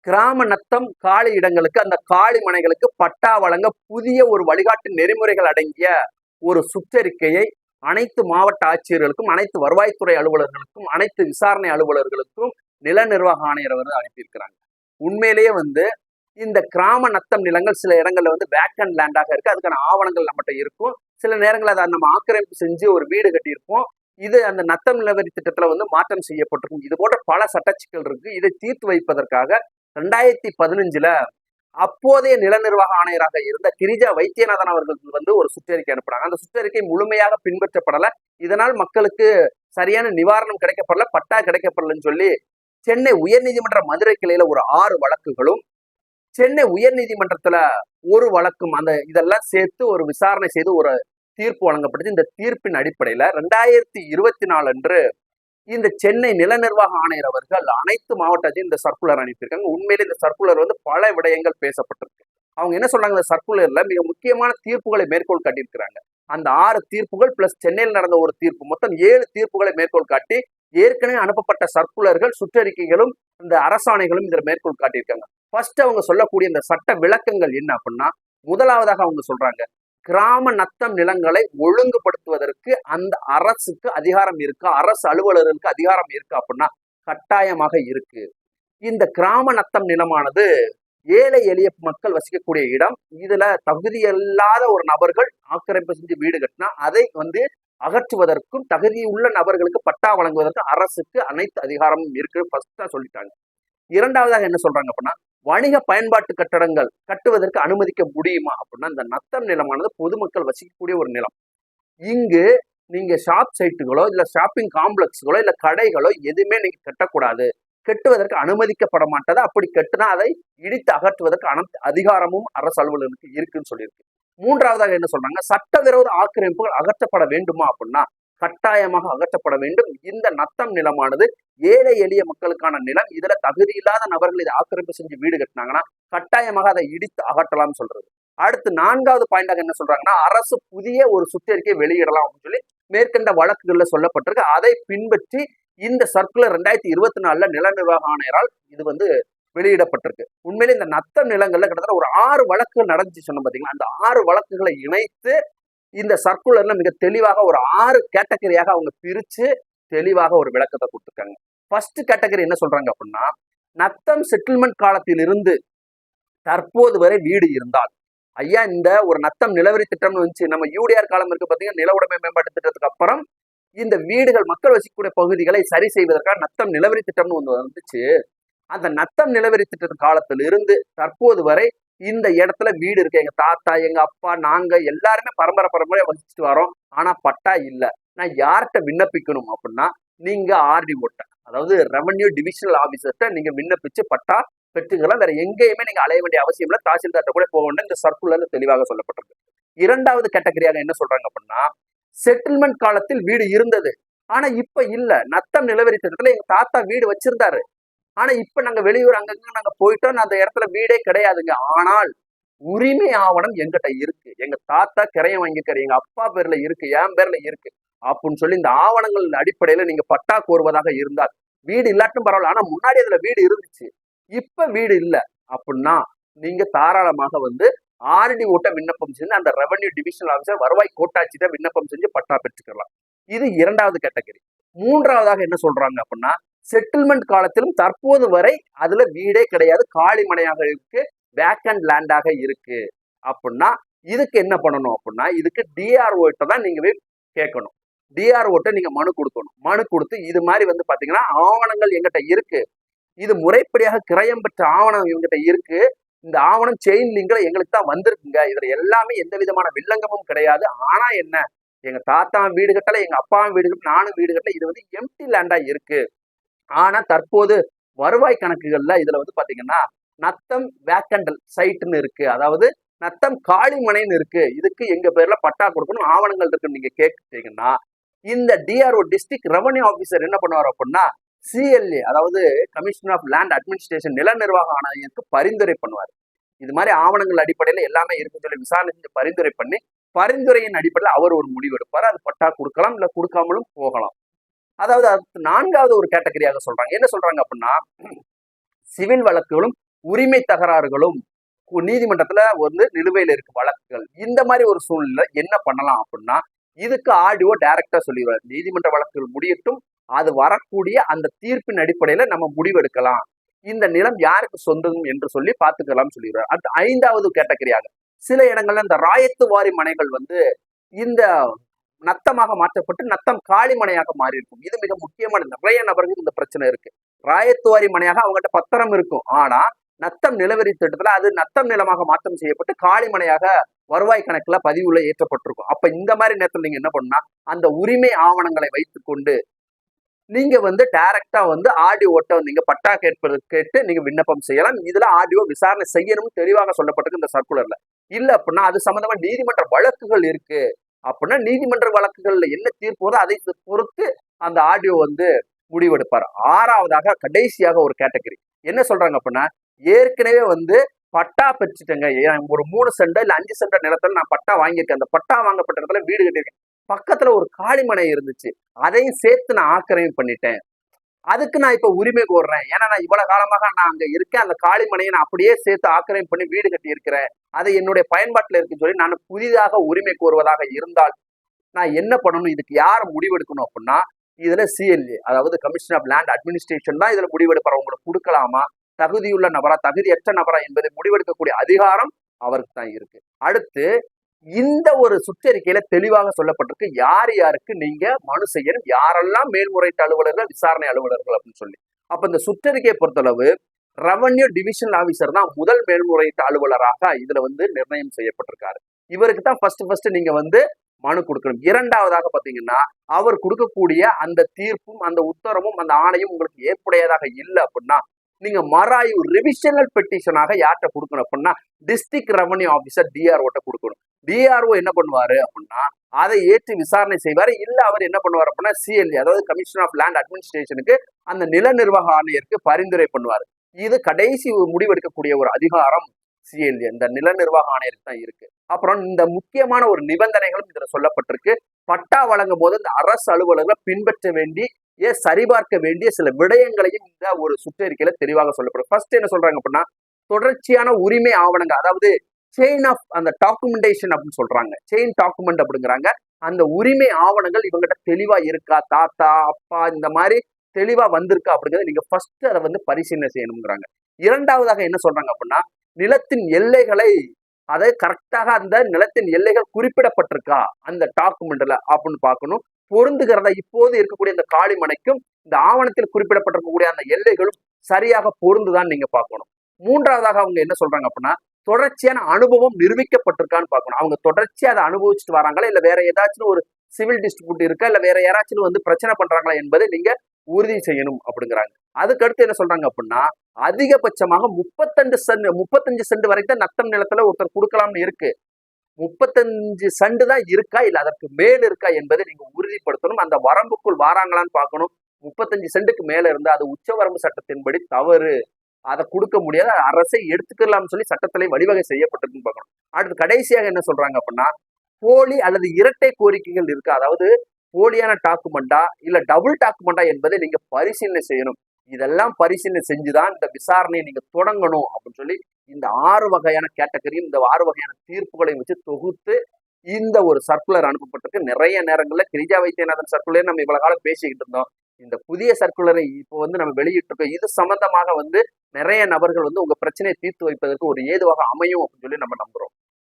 கிராம நத்தம் காலி இடங்களுக்கு அந்த காலி மனைகளுக்கு பட்டா வழங்க புதிய ஒரு வழிகாட்டு நெறிமுறைகள் அடங்கிய ஒரு சுற்றறிக்கையை அனைத்து மாவட்ட ஆட்சியர்களுக்கும், அனைத்து வருவாய்த்துறை அலுவலர்களுக்கும், அனைத்து விசாரணை அலுவலர்களுக்கும் நில நிர்வாக ஆணையர் வந்து அனுப்பியிருக்கிறாங்க. உண்மையிலேயே வந்து இந்த கிராம நத்தம் நிலங்கள் சில இடங்கள்ல வந்து வேக்கண்ட் லேண்டாக இருக்கு. அதுக்கான ஆவணங்கள் நம்மகிட்ட இருக்கும். சில நேரங்களில் அதை நம்ம ஆக்கிரமிப்பு செஞ்சு ஒரு வீடு கட்டியிருப்போம். இது அந்த நத்தம் நிலவரி திட்டத்துல வந்து மாற்றம் செய்யப்பட்டிருக்கும். இது போன்ற பல சட்டச்சிக்கல் இருக்கு. இதை தீர்த்து வைப்பதற்காக 2015 அப்போதைய நில நிர்வாக ஆணையராக இருந்த கிரிஜா வைத்தியநாதன் அவர்கள் வந்து ஒரு சுற்றறிக்கை அனுப்புறாங்க. அந்த சுற்றறிக்கை முழுமையாக பின்பற்றப்படல. இதனால் மக்களுக்கு சரியான நிவாரணம் கிடைக்கப்படல, பட்டா கிடைக்கப்படலன்னு சொல்லி சென்னை உயர்நீதிமன்ற மதுரை கிளையில ஒரு 6 வழக்குகளும், சென்னை உயர்நீதிமன்றத்துல ஒரு வழக்கும், அந்த இதெல்லாம் சேர்த்து ஒரு விசாரணை செய்து ஒரு தீர்ப்பு வழங்கப்பட்டது. இந்த தீர்ப்பின் அடிப்படையில 2024 அன்று இந்த சென்னை நில நிர்வாக ஆணையர் அவர்கள் அனைத்து மாவட்டத்தையும் இந்த சர்க்குலர் அனுப்பியிருக்காங்க. உண்மையிலே இந்த சர்க்குலர் வந்து பல விடயங்கள் பேசப்பட்டிருக்கு. அவங்க என்ன சொல்றாங்க, இந்த சர்க்குலர்ல மிக முக்கியமான தீர்ப்புகளை மேற்கோள் காட்டியிருக்கிறாங்க. அந்த 6 தீர்ப்புகள் பிளஸ் சென்னையில் நடந்த ஒரு தீர்ப்பு, மொத்தம் 7 தீர்ப்புகளை மேற்கோள் காட்டி ஏற்கனவே அனுப்பப்பட்ட சர்க்குலர்கள், சுற்றறிக்கைகளும், இந்த அரசாணைகளும் இதில் மேற்கோள் காட்டியிருக்காங்க. ஃபர்ஸ்ட் அவங்க சொல்லக்கூடிய இந்த சட்ட விளக்கங்கள் என்ன அப்படின்னா, முதலாவதாக அவங்க சொல்றாங்க, கிராம நத்தம் நிலங்களை ஒழுங்குபடுத்துவதற்கு அந்த அரசுக்கு அதிகாரம் இருக்கா, அரசு அலுவலர்களுக்கு அதிகாரம் இருக்கா அப்படின்னா கட்டாயமாக இருக்கு. இந்த கிராம நத்தம் நிலமானது ஏழை எளிய மக்கள் வசிக்கக்கூடிய இடம். இதுல தகுதியில்லாத ஒரு நபர்கள் ஆக்கிரமிப்பு செஞ்சு வீடு கட்டினா அதை வந்து அகற்றுவதற்கும் தகுதியுள்ள நபர்களுக்கு பட்டா வழங்குவதற்கு அரசுக்கு அனைத்து அதிகாரமும் இருக்கு ஃபர்ஸ்டா சொல்லிட்டாங்க. இரண்டாவதாக என்ன சொல்றாங்க அப்படின்னா, வணிக பயன்பாட்டு கட்டடங்கள் கட்டுவதற்கு அனுமதிக்க முடியுமா அப்படின்னா, இந்த நத்தம் நிலமானது பொதுமக்கள் வசிக்கக்கூடிய ஒரு நிலம். இங்கு நீங்க ஷாப் சைட்டுகளோ இல்ல ஷாப்பிங் காம்ப்ளெக்ஸ்களோ இல்ல கடைகளோ எதுவுமே நீங்க கட்டக்கூடாது, கட்டுவதற்கு அனுமதிக்கப்பட மாட்டது. அப்படி கட்டுனா அதை இடித்து அகற்றுவதற்கு அனைத்து அதிகாரமும் அரசு அலுவலர்களுக்கு இருக்குன்னு சொல்லியிருக்கு. மூன்றாவதாக என்ன சொல்றாங்க, சட்டவிரோத ஆக்கிரமிப்புகள் அகற்றப்பட வேண்டுமா அப்படின்னா கட்டாயமாக அகற்றப்பட வேண்டும். இந்த நத்தம் நிலமானது ஏழை எளிய மக்களுக்கான நிலம். இதுல தகுதி இல்லாத நபர்கள் இதை ஆக்கிரமிப்பு செஞ்சு வீடு கட்டினாங்கன்னா கட்டாயமாக அதை இடித்து அகற்றலாம் சொல்றது. அடுத்து 4வது பாயிண்டாக என்ன சொல்றாங்கன்னா, அரசு புதிய ஒரு சுற்றறிக்கை வெளியிடலாம் அப்படின்னு சொல்லி மேற்கண்ட வழக்குகள்ல சொல்லப்பட்டிருக்கு. அதை பின்பற்றி இந்த சர்க்குலர் 2024 நில நிர்வாக ஆணையரால் இது வந்து வெளியிடப்பட்டிருக்கு. உண்மையிலே இந்த நத்தம் நிலங்கள்ல கிட்டத்தட்ட ஒரு 6 வழக்குகள் நடந்துச்சு சொன்ன பாத்தீங்களா, அந்த 6 வழக்குகளை இணைத்து இந்த சர்க்குலர்ல மிக தெளிவாக ஒரு 6 கேட்டகரியாக அவங்க பிரிச்சு தெளிவாக ஒரு விளக்கத்தை கொடுத்துருக்காங்க. ஃபர்ஸ்ட் கேட்டகரி என்ன சொல்றாங்க அப்படின்னா, நத்தம் செட்டில்மெண்ட் காலத்தில் இருந்து தற்போது வரை வீடு இருந்தால், ஐயா இந்த ஒரு நத்தம் நிலவரி திட்டம்னு வந்துச்சு, நம்ம யூடிஆர் காலம் இருக்கு பாத்தீங்கன்னா, நில உடைமை மேம்பாட்டு திட்டத்துக்கு அப்புறம் இந்த வீடுகள் மக்கள் வசிக்கக்கூடிய பகுதிகளை சரி செய்வதற்காக நத்தம் நிலவரி திட்டம்னு ஒன்று வந்துச்சு. அந்த நத்தம் நிலவரி திட்ட காலத்தில் இருந்து தற்போது வரை இந்த இடத்துல வீடு இருக்கு, எங்க தாத்தா எங்க அப்பா நாங்க எல்லாருமே பரம்பரையா வசிச்சுட்டு வரோம், ஆனா பட்டா இல்ல, நான் யார்கிட்ட விண்ணப்பிக்கணும் அப்படின்னா, நீங்க RDO, அதாவது ரெவன்யூ டிவிஷனல் ஆபீசர்கிட்ட நீங்க விண்ணப்பிச்சு பட்டா பெற்றுக்கலாம். வேற எங்கேயுமே நீங்க அலைய வேண்டிய அவசியம் இல்லை, தாசில்தார்ட்ட கூட போக வேண்டிய இந்த சர்க்குலர்ல தெளிவாக சொல்லப்பட்டிருக்கு. இரண்டாவது கேட்டகரியாக என்ன சொல்றாங்க அப்படின்னா, செட்டில்மெண்ட் காலத்தில் வீடு இருந்தது ஆனா இப்ப இல்ல, நத்தம் நிலவரி திட்டத்துல எங்க தாத்தா வீடு வச்சிருந்தாரு, ஆனா இப்ப நாங்க வெளியூர் அங்கங்க நாங்க போயிட்டோம், அந்த இடத்துல வீடே கிடையாதுங்க, ஆனால் உரிமை ஆவணம் எங்கிட்ட இருக்கு, எங்க தாத்தா கிரையம் வாங்கியிருக்காரு, எங்க அப்பா பேர்ல இருக்கு, என் பேர்ல இருக்கு அப்படின்னு சொல்லி இந்த ஆவணங்கள் அடிப்படையில நீங்க பட்டா கோருவதாக இருந்தால், வீடு இல்லாட்டும் பரவாயில்ல, ஆனா முன்னாடி அதுல வீடு இருந்துச்சு இப்ப வீடு இல்ல அப்படின்னா நீங்க தாராளமாக வந்து RDO விண்ணப்பம் செஞ்சு அந்த ரெவன்யூ டிவிஷனல் ஆஃபீஸர் வருவாய் கோட்டாட்சியிட்ட விண்ணப்பம் செஞ்சு பட்டா பெற்றுக்கலாம். இது இரண்டாவது கேட்டகரி. மூன்றாவதாக என்ன சொல்றாங்க அப்படின்னா, செட்டில்மெண்ட் காலத்திலும் தற்போது வரை அதுல வீடே கிடையாது, காலி மனையாக இருக்கு, வேக்கண்ட் லேண்டாக இருக்கு அப்படின்னா இதுக்கு என்ன பண்ணணும் அப்படின்னா, இதுக்கு DRO தான் நீங்க போய் கேட்கணும். DRO நீங்க மனு கொடுக்கணும். மனு கொடுத்து இது மாதிரி வந்து பாத்தீங்கன்னா ஆவணங்கள் எங்கிட்ட இருக்கு, இது முறைப்படியாக கிரயம் பெற்ற ஆவணம் இவங்கிட்ட இருக்கு, இந்த ஆவணம் செயின் லிங்க்ல எங்களுக்கு தான் வந்திருக்குங்க, இதுல எல்லாமே எந்த விதமான வில்லங்கமும் கிடையாது, ஆனா என்ன எங்க தாத்தா வீடு கட்டல, எங்க அப்பா வீடு கட்டல, நானும் வீடு கட்டல, இது வந்து எம்டி லேண்டா இருக்கு, ஆனா தற்போது வருவாய் கணக்குகள்ல இதுல வந்து பாத்தீங்கன்னா நத்தம் வேக்கண்ட் சைட்னு இருக்கு, அதாவது நத்தம் காளிமனைன்னு இருக்கு, இதுக்கு எங்க பேர்ல பட்டா கொடுக்கணும், ஆவணங்கள் இருக்குன்னு நீங்க கேட்டீங்கன்னா இந்த DRO டிஸ்ட்ரிக்ட் ரெவன்யூ ஆபீசர் என்ன பண்ணுவார் அப்படின்னா, CLA அதாவது கமிஷனர் ஆஃப் லேண்ட் அட்மினிஸ்ட்ரேஷன் நில நிர்வாக ஆணையருக்கு பரிந்துரை பண்ணுவார். இது மாதிரி ஆவணங்கள் அடிப்படையில் எல்லாமே இருக்குன்னு சொல்லி விசாரணை செஞ்சு பரிந்துரை பண்ணி பரிந்துரையின் அடிப்படையில் அவர் ஒரு முடிவு எடுப்பார். அது பட்டா கொடுக்கலாம் இல்ல கொடுக்காமலும் போகலாம். அதாவது 4வது ஒரு கேட்டகரியாக சொல்றாங்க. என்ன சொல்றாங்க அப்படின்னா, சிவில் வழக்குகளும் உரிமை தகராறுகளும் நீதிமன்றத்துல வந்து நிலுவையில் இருக்கு வழக்குகள். இந்த மாதிரி ஒரு சூழ்நிலை என்ன பண்ணலாம் அப்படின்னா, இதுக்கு ஆடியோ டைரக்டா சொல்லிடுவார். நீதிமன்ற வழக்குகள் முடியட்டும், அது வரக்கூடிய அந்த தீர்ப்பின் அடிப்படையில நம்ம முடிவெடுக்கலாம். இந்த நிலம் யாருக்கு சொந்தம் என்று சொல்லி பார்த்துக்கலாம் சொல்லிடுறார். அடுத்து 5வது கேட்டகரியாக சில இடங்கள்ல இந்த ராயத்து வாரி மனைகள் வந்து இந்த நத்தமாக மாற்றப்பட்டு நத்தம் காலி மனையாக மாறி இருக்கும். இது மிக முக்கியமான நிறைய நபர்கள் இந்த பிரச்சனை இருக்கு. ராயத்துவாரி மனையாக அவங்ககிட்ட பத்திரம் இருக்கும். ஆனா நத்தம் நிலவரி திட்டத்துல அது நத்தம் நிலமாக மாற்றம் செய்யப்பட்டு காலி மனையாக வருவாய் கணக்குல பதிவுல ஏற்றப்பட்டிருக்கும். அப்ப இந்த மாதிரி நேரத்துல நீங்க என்ன பண்ணா அந்த உரிமை ஆவணங்களை வைத்துக்கொண்டு நீங்க வந்து டைரக்டா வந்து ஆடியோ ஓட்ட நீங்க பட்டா கேட்டு நீங்க விண்ணப்பம் செய்யலாம். இதுல ஆடியோ விசாரணை செய்யணும் தெளிவாக சொல்லப்பட்டிருக்கு இந்த சர்க்குலர்ல. இல்ல அப்படின்னா அது சம்பந்தமா நீதிமன்ற வழக்குகள் இருக்கு அப்படின்னா நீதிமன்ற வழக்குகள்ல என்ன தீர்ப்பு வருதோ அதை பொறுத்து அந்த ஆடியோ வந்து முடிவெடுப்பார். 6வதாக கடைசியாக ஒரு கேட்டகரி என்ன சொல்றாங்க அப்படின்னா, ஏற்கனவே வந்து பட்டா பெற்றுட்டேங்க, ஒரு 3 சென்ட் இல்ல 5 சென்ட் நிலத்துல நான் பட்டா வாங்கியிருக்கேன். அந்த பட்டா வாங்கப்பட்ட இடத்துல வீடு கட்டியிருக்கேன். பக்கத்துல ஒரு காளிமனை இருந்துச்சு, அதையும் சேர்த்து நான் ஆக்கிரமிப்பு பண்ணிட்டேன். அதுக்கு நான் இப்ப உரிமை கோர்றேன். ஏன்னா நான் இவ்வளவு காலமாக நான் அங்க இருக்கேன். அந்த காளிமனையை நான் அப்படியே சேர்த்து ஆக்கிரமிப்பு பண்ணி வீடு கட்டி இருக்கிறேன். அது என்னுடைய பயன்பாட்டுல இருக்குன்னு சொல்லி நான் புதிதாக உரிமை கோருவதாக இருந்தால் நான் என்ன பண்ணணும்? இதுக்கு யார் முடிவெடுக்கணும் அப்படின்னா, இதுல சிஎல்ஏ அதாவது கமிஷன் ஆஃப் லேண்ட் அட்மினிஸ்ட்ரேஷன் தான் இதுல முடிவெடுப்பார். உங்களுக்கு கொடுக்கலாமா, தகுதியுள்ள நபரா தகுதியற்ற நபரா என்பதை முடிவெடுக்கக்கூடிய அதிகாரம் அவருக்கு தான் இருக்கு. அடுத்து இந்த ஒரு சுற்றறிக்கையில தெளிவாக சொல்லப்பட்டிருக்கு யார் யாருக்கு நீங்க மனு செய்யணும், யாரெல்லாம் மேல்முறையீட்டு அலுவலர்கள் விசாரணை அலுவலர்கள் அப்படின்னு சொல்லி. அப்ப இந்த சுற்றறிக்கையை பொறுத்தளவு ரெவன்யூ டிவிஷனல் ஆபீசர் தான் முதல் மேல்முறையீட்டு அலுவலராக இதுல வந்து நிர்ணயம் செய்யப்பட்டிருக்காரு. இவருக்கு தான் ஃபர்ஸ்ட் நீங்க வந்து மனு கொடுக்கணும். 2வதாக பாத்தீங்கன்னா அவர் கொடுக்கக்கூடிய அந்த தீர்ப்பும் அந்த உத்தரவும் அந்த ஆணையும் உங்களுக்கு ஏற்புடையதாக இல்லை அப்படின்னா நீங்க மறாய்வு ரிவிஷனல் பெட்டிஷனாக யார்கிட்ட கொடுக்கணும் அப்படின்னா டிஸ்ட்ரிக்ட் ரெவன்யூ ஆபீசர் டிஆர்ஓட்ட கொடுக்கணும். டிஆர்ஓ என்ன பண்ணுவாரு அப்படின்னா அதை ஏற்று விசாரணை செய்வாரு. இல்ல அவர் என்ன பண்ணுவார் அப்படின்னா சிஎல்ஏ அதாவது கமிஷன் ஆஃப் லேண்ட் அட்மினிஸ்ட்ரேஷனுக்கு அந்த நில நிர்வாக ஆணையருக்கு பரிந்துரை பண்ணுவார். இது கடைசி முடிவெடுக்கக்கூடிய ஒரு அதிகாரம் சிஎல்ஏ இந்த நில நிர்வாக ஆணையருக்கு தான் இருக்கு. அப்புறம் இந்த முக்கியமான ஒரு நிபந்தனைகளும் இதுல சொல்லப்பட்டிருக்கு. பட்டா வழங்கும் போது இந்த அரசு அலுவலர்கள் பின்பற்ற வேண்டி சரிபார்க்க வேண்டிய சில விடயங்களையும் இந்த ஒரு சுற்றறிக்கையில தெளிவாக சொல்லப்படும். ஃபர்ஸ்ட் என்ன சொல்றாங்க அப்படின்னா தொடர்ச்சியான உரிமை ஆவணங்கள் அதாவது செயின் ஆஃப் அந்த டாக்குமெண்டேஷன் அப்படின்னு சொல்றாங்க. செயின் டாக்குமெண்ட் அப்படிங்கிறாங்க. அந்த உரிமை ஆவணங்கள் இவங்ககிட்ட தெளிவா இருக்கா, தாத்தா அப்பா இந்த மாதிரி தெளிவா வந்திருக்கா அப்படிங்கிறத நீங்க ஃபர்ஸ்ட் அதை வந்து பரிசீலனை செய்யணுங்கிறாங்க. 2வதாக என்ன சொல்றாங்க அப்படின்னா நிலத்தின் எல்லைகளை அதை கரெக்டாக அந்த நிலத்தின் எல்லைகள் குறிப்பிடப்பட்டிருக்கா அந்த டாக்குமெண்ட்ல அப்படின்னு பார்க்கணும். பொருந்துகிறதா இப்போது இருக்கக்கூடிய இந்த காளிமனைக்கும் இந்த ஆவணத்தில் குறிப்பிடப்பட்டிருக்கக்கூடிய அந்த எல்லைகளும் சரியாக பொருந்துதான் நீங்க பார்க்கணும். 3வதாக அவங்க என்ன சொல்றாங்க அப்படின்னா தொடர்ச்சியான அனுபவம் நிரூபிக்கப்பட்டிருக்கான்னு பார்க்கணும். அவங்க தொடர்ச்சியா அதை அனுபவிச்சுட்டு வராங்களா இல்ல வேற ஏதாச்சும் ஒரு சிவில் டிஸ்ட்ரிபியூட் இருக்கா இல்ல வேற யாராச்சும் வந்து பிரச்சனை பண்றாங்களா என்பதை நீங்க உறுதி செய்யணும் அப்படிங்கிறாங்க. அதுக்கடுத்து என்ன சொல்றாங்க அப்படின்னா அதிகபட்சமாக 35 சென்ட் வரைக்கும் நத்தம் நிலத்துல ஒருத்தர் கொடுக்கலாம்னு இருக்கு. 35 சென்ட் தான் இருக்கா இல்ல அதற்கு மேல் இருக்கா என்பதை நீங்க உறுதிப்படுத்தணும். அந்த வரம்புக்குள் வாராங்களான்னு பார்க்கணும். 35 சென்ட்டுக்கு மேல இருந்து அது உச்சவரம்பு சட்டத்தின்படி தவறு, அதை கொடுக்க முடியாது, அரசை எடுத்துக்கலாம்னு சொல்லி சட்டத்திலே வழிவகை செய்யப்பட்டிருக்குன்னு பார்க்கணும். அடுத்து கடைசியாக என்ன சொல்றாங்க அப்படின்னா போலி அல்லது இரட்டை கோரிக்கைகள் இருக்கு, அதாவது போலியான டாக்குமெண்டா இல்ல டபுள் டாக்குமெண்டா என்பதை நீங்க பரிசீலனை செய்யணும். இதெல்லாம் பரிசீலனை செஞ்சுதான் இந்த விசாரணையை நீங்க தொடங்கணும் அப்படின்னு சொல்லி இந்த 6 வகையான கேட்டகரியும் இந்த 6 வகையான தீர்ப்புகளையும் வச்சு தொகுத்து இந்த ஒரு சர்க்குலர் அனுப்பப்பட்டிருக்கு. நிறைய நேரங்கள்ல கிரிஜா வைத்தியநாதன் சர்க்குலர் நம்ம இவ்வளவு காலம் பேசிக்கிட்டு இருந்தோம். இந்த புதிய சர்க்குலரை இப்போ வந்து நம்ம வெளியிட்டிருக்கோம். இது சம்பந்தமாக வந்து நிறைய நபர்கள் வந்து உங்க பிரச்சனையை தீர்த்து வைப்பதற்கு ஒரு ஏதுவாக அமையும் அப்படின்னு சொல்லி நம்ம நம்புறோம்.